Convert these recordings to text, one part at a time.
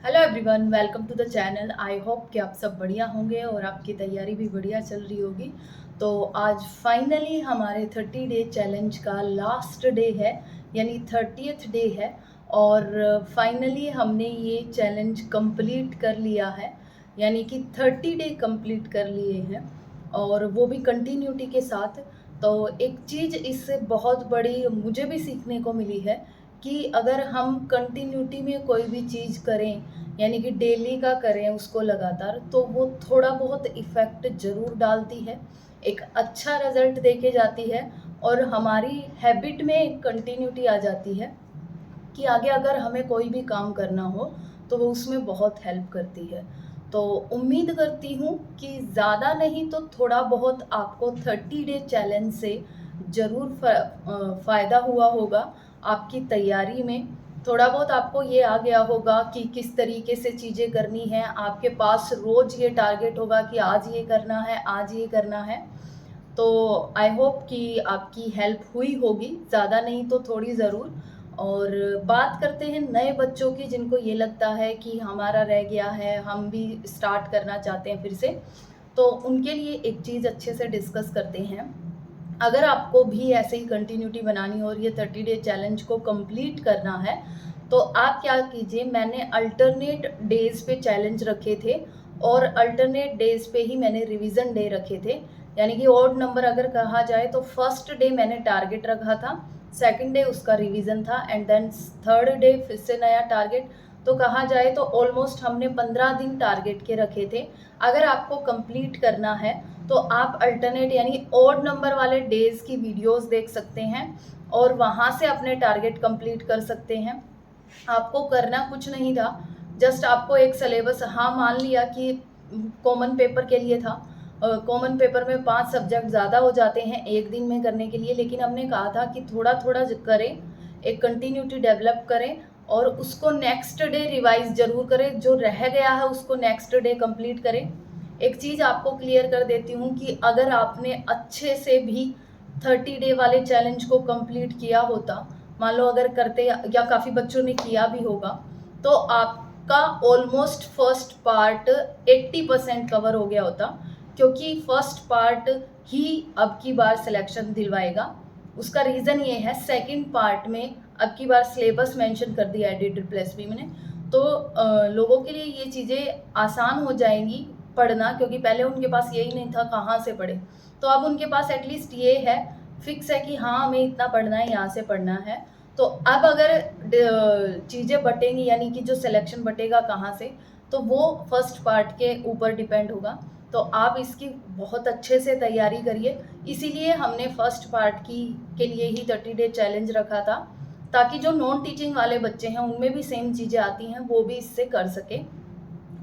Hello everyone, welcome to the channel. I hope कि आप सब बढ़िया होंगे और आपकी तैयारी भी बढ़िया चल रही होगी। तो आज फाइनली हमारे 30 डे चैलेंज का लास्ट डे है, यानी 30th डे है। और फाइनली हमने ये चैलेंज कंप्लीट कर लिया है, यानी कि 30 डे कंप्लीट कर लिए हैं, और वो भी कंटिन्यूटी के साथ। तो एक चीज़ इससे बहुत बड़ी मुझे भी सीखने को मिली है कि अगर हम कंटिन्यूटी में कोई भी चीज़ करें, यानी कि डेली का करें उसको लगातार, तो वो थोड़ा बहुत इफ़ेक्ट ज़रूर डालती है, एक अच्छा रिज़ल्ट दे के जाती है, और हमारी हैबिट में एक कंटिन्यूटी आ जाती है कि आगे अगर हमें कोई भी काम करना हो तो वो उसमें बहुत हेल्प करती है। तो उम्मीद करती हूँ कि ज़्यादा नहीं तो थोड़ा बहुत आपको 30 डे चैलेंज से ज़रूर फ़ायदा हुआ होगा आपकी तैयारी में। थोड़ा बहुत आपको ये आ गया होगा कि किस तरीके से चीज़ें करनी है, आपके पास रोज़ ये टारगेट होगा कि आज ये करना है, आज ये करना है। तो आई होप कि आपकी हेल्प हुई होगी, ज़्यादा नहीं तो थोड़ी ज़रूर। और बात करते हैं नए बच्चों की, जिनको ये लगता है कि हमारा रह गया है, हम भी स्टार्ट करना चाहते हैं फिर से। तो उनके लिए एक चीज़ अच्छे से डिस्कस करते हैं। अगर आपको भी ऐसे ही कंटिन्यूटी बनानी हो और ये 30 डे चैलेंज को कंप्लीट करना है, तो आप क्या कीजिए, मैंने अल्टरनेट डेज़ पे चैलेंज रखे थे और अल्टरनेट डेज़ पे ही मैंने रिवीजन डे रखे थे। यानी कि ऑड नंबर अगर कहा जाए तो फर्स्ट डे मैंने टारगेट रखा था, सेकंड डे उसका रिवीजन था, एंड देन थर्ड डे फिर से नया टारगेट। तो कहा जाए तो ऑलमोस्ट हमने 15 दिन टारगेट के रखे थे। अगर आपको कंप्लीट करना है तो आप अल्टरनेट यानी ऑड नंबर वाले डेज़ की वीडियोस देख सकते हैं और वहाँ से अपने टारगेट कंप्लीट कर सकते हैं। आपको करना कुछ नहीं था, जस्ट आपको एक सिलेबस, हाँ मान लिया कि कॉमन पेपर के लिए था, कॉमन पेपर में 5 सब्जेक्ट ज़्यादा हो जाते हैं एक दिन में करने के लिए, लेकिन हमने कहा था कि थोड़ा थोड़ा करें, एक कंटिन्यूटी डेवलप करें और उसको नेक्स्ट डे रिवाइज ज़रूर करें, जो रह गया है उसको नेक्स्ट डे कंप्लीट करें। एक चीज़ आपको क्लियर कर देती हूँ कि अगर आपने अच्छे से भी 30 डे वाले चैलेंज को कंप्लीट किया होता, मान लो अगर करते या काफ़ी बच्चों ने किया भी होगा, तो आपका ऑलमोस्ट फर्स्ट पार्ट 80% कवर हो गया होता, क्योंकि फर्स्ट पार्ट ही अब की बार सिलेक्शन दिलवाएगा। उसका रीज़न ये है, सेकंड पार्ट में अब की बार सिलेबस मेंशन कर दिया है DSSB में, तो लोगों के लिए ये चीज़ें आसान हो जाएंगी पढ़ना, क्योंकि पहले उनके पास यही नहीं था कहाँ से पढ़े। तो अब उनके पास एटलीस्ट ये है, फिक्स है कि हाँ हमें इतना पढ़ना है, यहाँ से पढ़ना है। तो अब अगर चीज़ें बटेंगी, यानी कि जो सिलेक्शन बटेगा कहाँ से, तो वो फर्स्ट पार्ट के ऊपर डिपेंड होगा। तो आप इसकी बहुत अच्छे से तैयारी करिए, इसीलिए हमने फर्स्ट पार्ट की के लिए ही 30 डे चैलेंज रखा था, ताकि जो नॉन टीचिंग वाले बच्चे हैं उनमें भी सेम चीज़ें आती हैं, वो भी इससे कर सके।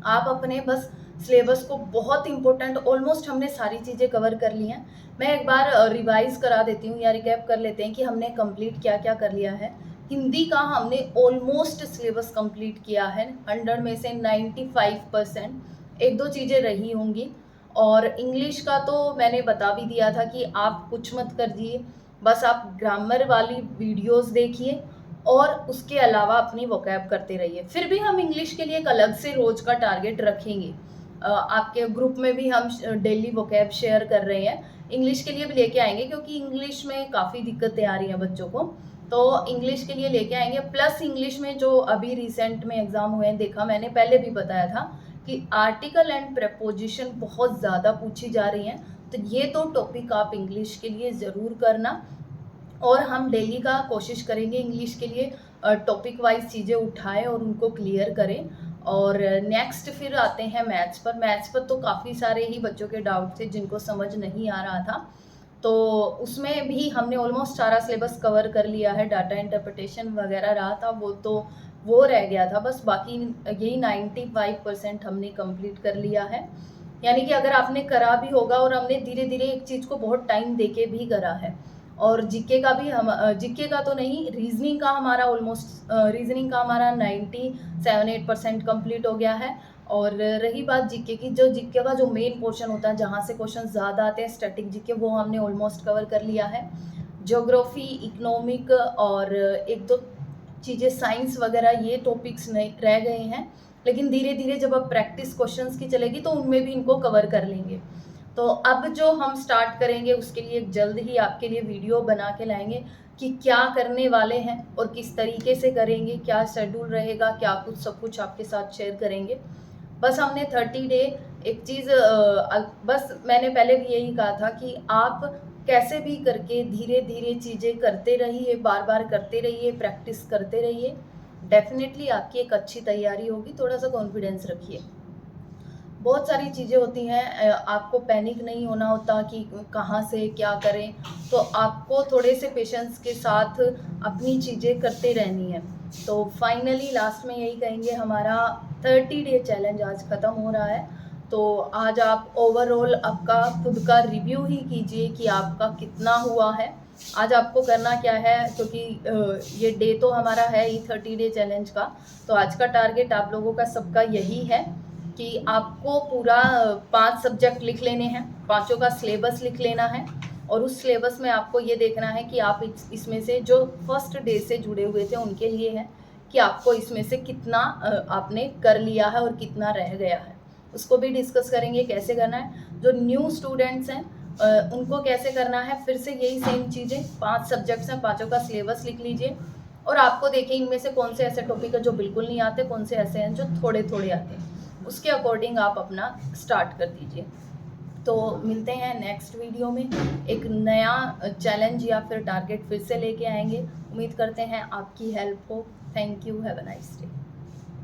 आप अपने बस सिलेबस को, बहुत इंपॉर्टेंट, ऑलमोस्ट हमने सारी चीज़ें कवर कर ली हैं। मैं एक बार रिवाइज करा देती हूँ या रिकैप कर लेते हैं कि हमने कंप्लीट क्या क्या कर लिया है। हिंदी का हमने ऑलमोस्ट सिलेबस कंप्लीट किया है, 100 में से 95%। एक दो चीज़ें रही होंगी। और इंग्लिश का तो मैंने बता भी दिया था कि आप कुछ मत करिए, बस आप ग्रामर वाली वीडियोस देखिए और उसके अलावा अपनी वोकैब करते रहिए। फिर भी हम इंग्लिश के लिए एक अलग से रोज़ का टारगेट रखेंगे। आपके ग्रुप में भी हम डेली वोकैब शेयर कर रहे हैं, इंग्लिश के लिए भी लेके आएंगे, क्योंकि इंग्लिश में काफ़ी दिक्कतें आ रही हैं बच्चों को। तो इंग्लिश के लिए लेके आएंगे, प्लस इंग्लिश में जो अभी रिसेंट में एग्ज़ाम हुए हैं, देखा मैंने पहले भी बताया था कि आर्टिकल एंड प्रपोजिशन बहुत ज़्यादा पूछी जा रही हैं। तो ये दो टॉपिक आप इंग्लिश के लिए ज़रूर करना, और हम डेली का कोशिश करेंगे इंग्लिश के लिए टॉपिक वाइज चीज़ें उठाएं और उनको क्लियर करें। और नेक्स्ट फिर आते हैं मैथ्स पर। मैथ्स पर तो काफ़ी सारे ही बच्चों के डाउट थे जिनको समझ नहीं आ रहा था, तो उसमें भी हमने ऑलमोस्ट सारा सिलेबस कवर कर लिया है। डाटा इंटरप्रिटेशन वगैरह रहा था, वो तो वो रह गया था बस, बाकी यही 95% हमने कंप्लीट कर लिया है। यानी कि अगर आपने करा भी होगा, और हमने धीरे धीरे एक चीज़ को बहुत टाइम देके भी करा है। और जीके का भी हम जीके का तो नहीं, रीजनिंग का हमारा ऑलमोस्ट, रीजनिंग का हमारा 97-8% कंप्लीट हो गया है। और रही बात जीके की, जो जीके का जो मेन पोर्शन होता है, जहाँ से क्वेश्चन ज़्यादा आते हैं, स्टैटिक जीके, वो हमने ऑलमोस्ट कवर कर लिया है। ज्योग्राफी, इकोनॉमिक और एक दो चीज़ें साइंस वगैरह ये टॉपिक्स नहीं रह गए हैं, लेकिन धीरे धीरे जब अब प्रैक्टिस क्वेश्चंस की चलेगी तो उनमें भी इनको कवर कर लेंगे। तो अब जो हम स्टार्ट करेंगे उसके लिए जल्द ही आपके लिए वीडियो बना के लाएंगे कि क्या करने वाले हैं और किस तरीके से करेंगे, क्या शेड्यूल रहेगा, क्या कुछ सब कुछ आपके साथ शेयर करेंगे। बस हमने 30 डे एक चीज़ बस मैंने पहले भी यही कहा था कि आप कैसे भी करके धीरे धीरे चीज़ें करते रहिए, बार बार करते रहिए, प्रैक्टिस करते रहिए। डेफिनेटली आपकी एक अच्छी तैयारी होगी। थोड़ा सा कॉन्फिडेंस रखिए। बहुत सारी चीज़ें होती हैं, आपको पैनिक नहीं होना होता कि कहाँ से क्या करें। तो आपको थोड़े से पेशेंस के साथ अपनी चीज़ें करते रहनी है। तो फाइनली लास्ट में यही कहेंगे, हमारा 30 डे चैलेंज आज ख़त्म हो रहा है। तो आज आप ओवरऑल आपका खुद का रिव्यू ही कीजिए कि आपका कितना हुआ है। आज आपको करना क्या है, क्योंकि ये डे तो हमारा है ही 30 डे चैलेंज का। तो आज का टारगेट आप लोगों का सबका यही है कि आपको पूरा 5 सब्जेक्ट लिख लेने हैं, पाँचों का सिलेबस लिख लेना है। और उस सिलेबस में आपको ये देखना है कि आप इसमें से जो फर्स्ट डे से जुड़े हुए थे उनके लिए है कि आपको इसमें से कितना आपने कर लिया है और कितना रह गया है। उसको भी डिस्कस करेंगे कैसे करना है। जो न्यू स्टूडेंट्स हैं उनको कैसे करना है, फिर से यही सेम चीज़ें, 5 सब्जेक्ट्स हैं, पाँचों का सिलेबस लिख लीजिए। और आपको देखिए इनमें से कौन से ऐसे टॉपिक है जो बिल्कुल नहीं आते, कौन से ऐसे हैं जो थोड़े थोड़े आते हैं। उसके अकॉर्डिंग आप अपना स्टार्ट कर दीजिए। तो मिलते हैं नेक्स्ट वीडियो में, एक नया चैलेंज या फिर टारगेट फिर से लेके आएंगे। उम्मीद करते हैं आपकी हेल्प हो। Thank you, have a nice day.